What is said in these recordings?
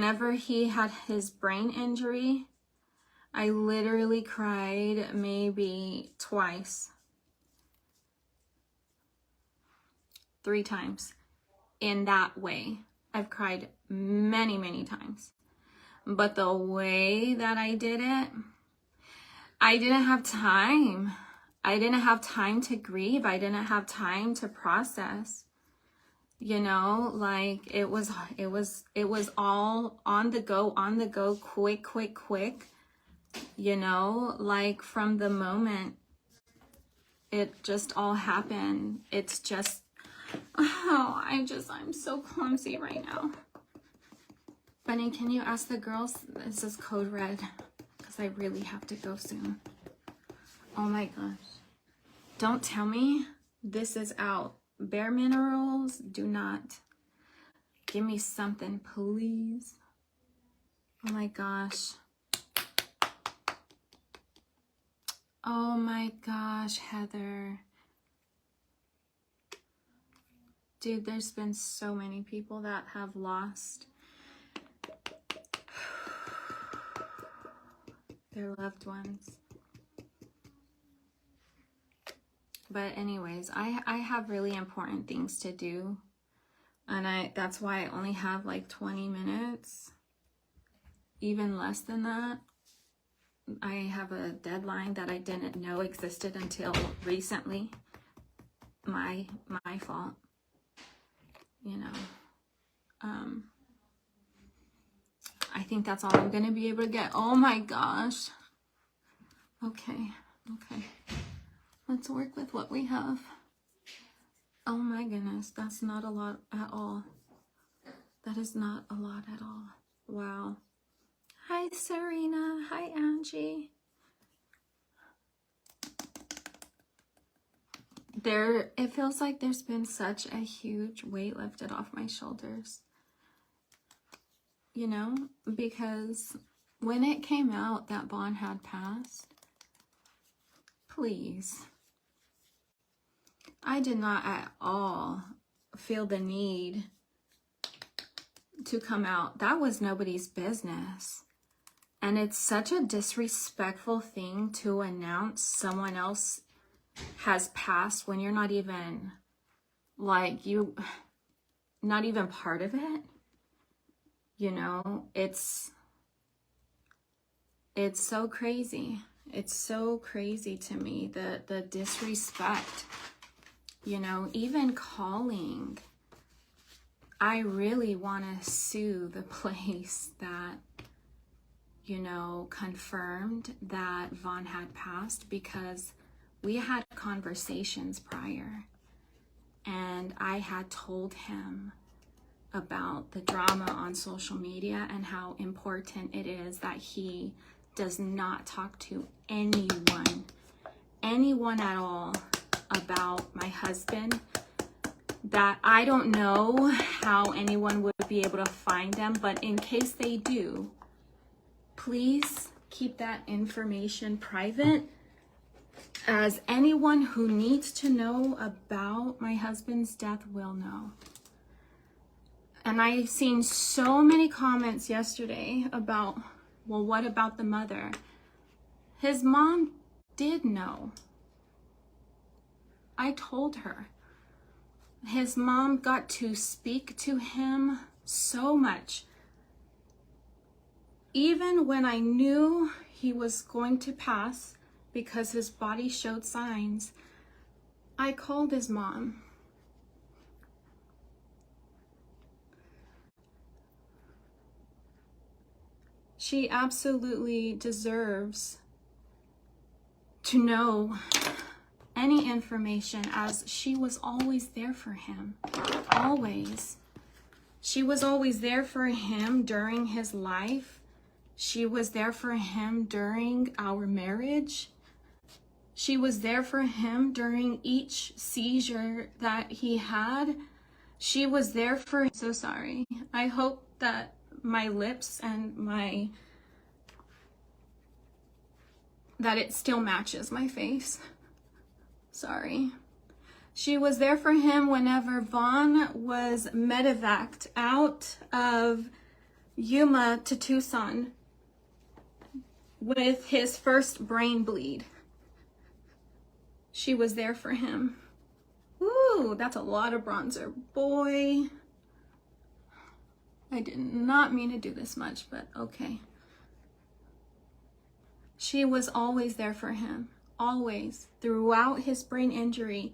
whenever he had his brain injury, I literally cried maybe twice, 3 times in that way. I've cried many, many times. But the way that I did it, I didn't have time. I didn't have time to grieve. I didn't have time to process. You know, like it was all on the go, quick. You know, like from the moment it just all happened. It's just, oh, I'm so clumsy right now. Bunny, can you ask the girls? This is code red because I really have to go soon. Oh my gosh. Don't tell me this is out. Bare Minerals, do not. Give me something, please. Oh my gosh. Oh my gosh, Heather. Dude, there's been so many people that have lost their loved ones. But anyways, I have really important things to do. And that's why I only have like 20 minutes. Even less than that. I have a deadline that I didn't know existed until recently. My fault. You know. I think that's all I'm gonna be able to get. Oh my gosh. Okay. Let's work with what we have. Oh my goodness, that's not a lot at all. That is not a lot at all. Wow. Hi, Serena. Hi, Angie. It feels like there's been such a huge weight lifted off my shoulders. You know, because when it came out that Vaughn had passed, please, I did not at all feel the need to come out. That was nobody's business. And it's such a disrespectful thing to announce someone else has passed when you're not even, like, not even part of it. You know, it's so crazy. It's so crazy to me, the disrespect. You know, even calling, I really want to sue the place that, you know, confirmed that Vaughn had passed, because we had conversations prior and I had told him about the drama on social media and how important it is that he does not talk to anyone at all about my husband, that I don't know how anyone would be able to find them, but in case they do, please keep that information private, as anyone who needs to know about my husband's death will know. And I've seen so many comments yesterday about, well, what about the mother? His mom did know. I told her. His mom got to speak to him so much. Even when I knew he was going to pass because his body showed signs, I called his mom. She absolutely deserves to know any information, as she was always there for him. Always. She was always there for him during his life. She was there for him during our marriage. She was there for him during each seizure that he had. She was there for him. So sorry. I hope that my lips and that it still matches my face. Sorry. She was there for him whenever Vaughn was medevaced out of, Yuma to Tucson with his first brain bleed. She was there for him. Ooh, that's a lot of bronzer. Boy, I did not mean to do this much, but okay. She was always there for him. Always. Throughout his brain injury,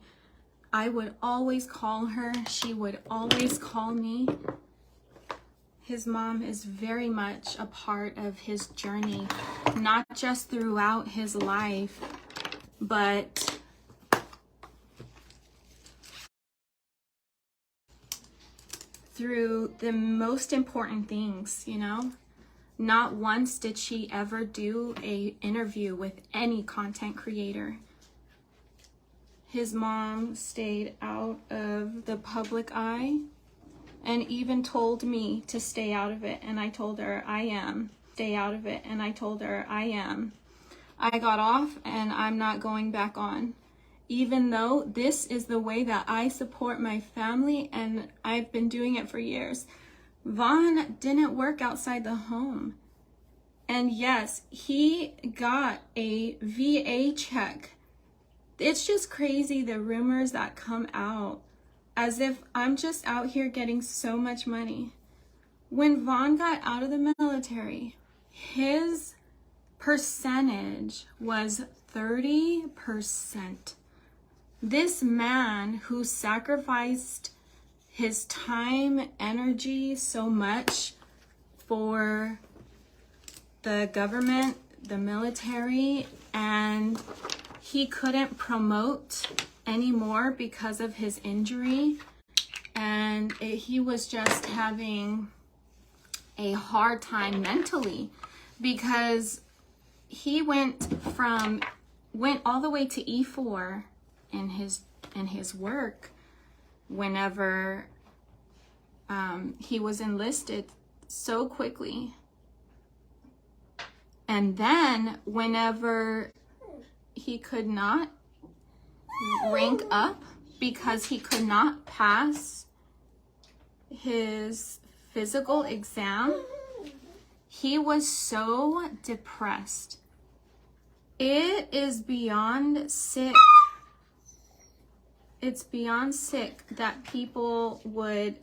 I would always call her. She would always call me. His mom is very much a part of his journey, not just throughout his life, but through the most important things, you know? Not once did she ever do an interview with any content creator. His mom stayed out of the public eye and even told me to stay out of it. And I told her, I am. Stay out of it. And I told her, I am. I got off and I'm not going back on. Even though this is the way that I support my family and I've been doing it for years. Vaughn didn't work outside the home. And yes, he got a VA check. It's just crazy, the rumors that come out, as if I'm just out here getting so much money. When Vaughn got out of the military, his percentage was 30%. This man who sacrificed his time, energy so much for the government, the military, and he couldn't promote anymore because of his injury. And he was just having a hard time mentally because he went all the way to E4 in his work whenever he was enlisted so quickly. And then whenever he could not rank up because he could not pass his physical exam, he was so depressed. It is beyond sick. It's beyond sick that people would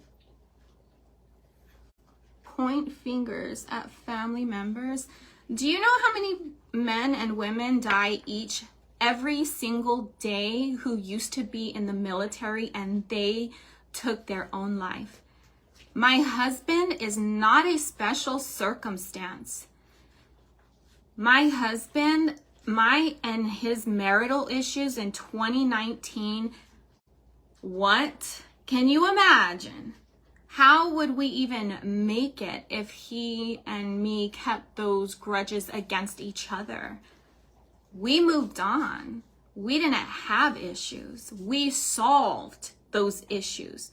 point fingers at family members. Do you know how many men and women die every single day who used to be in the military and they took their own life? My husband is not a special circumstance. My husband, and his marital issues in 2019, what? Can you imagine? How would we even make it if he and me kept those grudges against each other? We moved on. We didn't have issues. We solved those issues.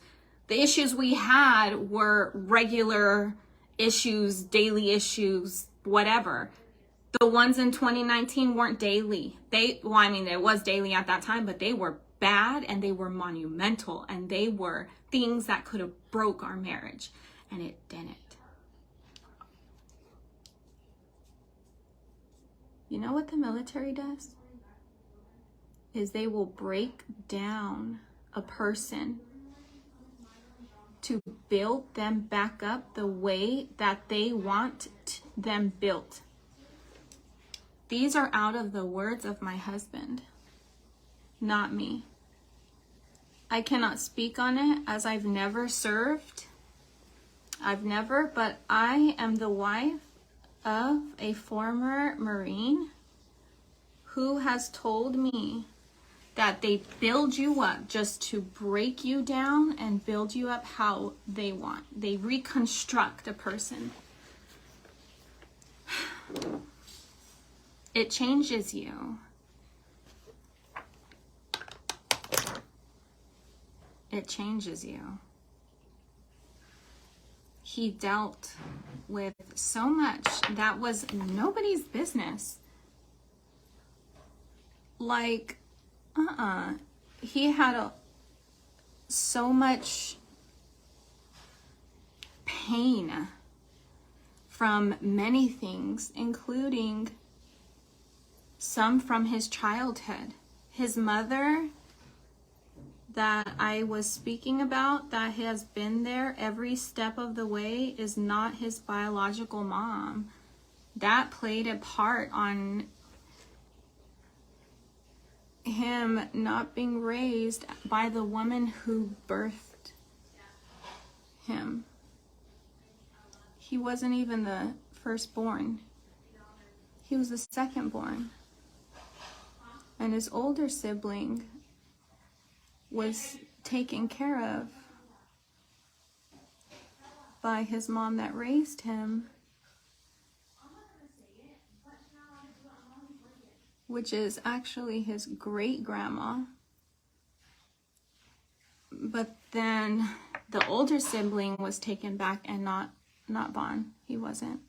The issues we had were regular issues, daily issues, whatever. The ones in 2019 weren't daily. It was daily at that time, but they were bad and they were monumental and they were things that could have broke our marriage, and it didn't. You know what the military does? Is they will break down a person to build them back up the way that they want them built. These are out of the words of my husband, not me. I cannot speak on it as I've never served. But I am the wife of a former Marine who has told me that they build you up just to break you down and build you up how they want. They reconstruct a person. It changes you. It changes you. He dealt with so much that was nobody's business. Like, he had so much pain from many things, including some from his childhood. His mother that I was speaking about, that has been there every step of the way, is not his biological mom. That played a part on him not being raised by the woman who birthed him. He wasn't even the firstborn. He was the secondborn. And his older sibling was taken care of by his mom that raised him, which is actually his great-grandma. But then the older sibling was taken back and not Vaughn. He wasn't.